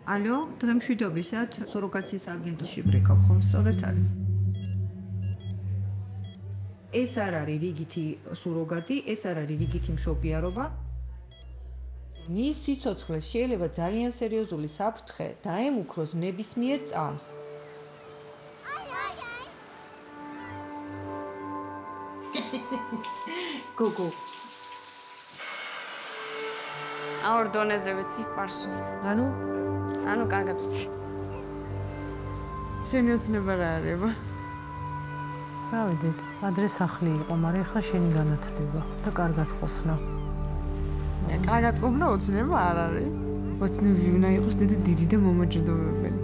ალო, დღემშვიდობისად სუროგაციის აგენტში ბრეკავ ხომ სწორად არის? ეს არ არის რიგითი სუროგატი, ეს არ არის რიგითი მშობიარობა. მის სიცოცხლეს შეიძლება ძალიან სერიოზული საფრთხე დაემუქროს ნებისმიერ წამს. გოგო. აურ დონეზე ვიცი სიყვარს. ანუ კარგად ვიცი. შენი ოცნება რა არის? გავედით, ადრე სახლი იყო, მაგრამ ახლა შენი განათლება და კარგად ყოფნა. კარგად ყოფნა ოცნება არ არის. ოცნები უნდა იყოს დიდი და მომაჯერებელი.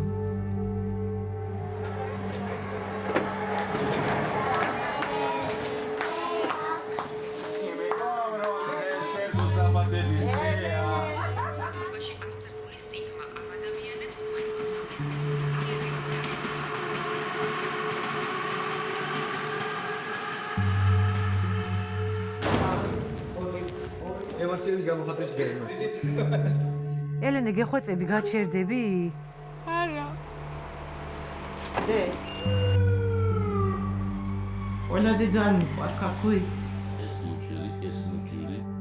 ემოციების გამოხატვის ბერმაში. ელენე, გეხვეწები, გაჩერდები? არა. დე. ყველაზე ძალიან მიყვარ ქართულიც. ეს ლუჩილი.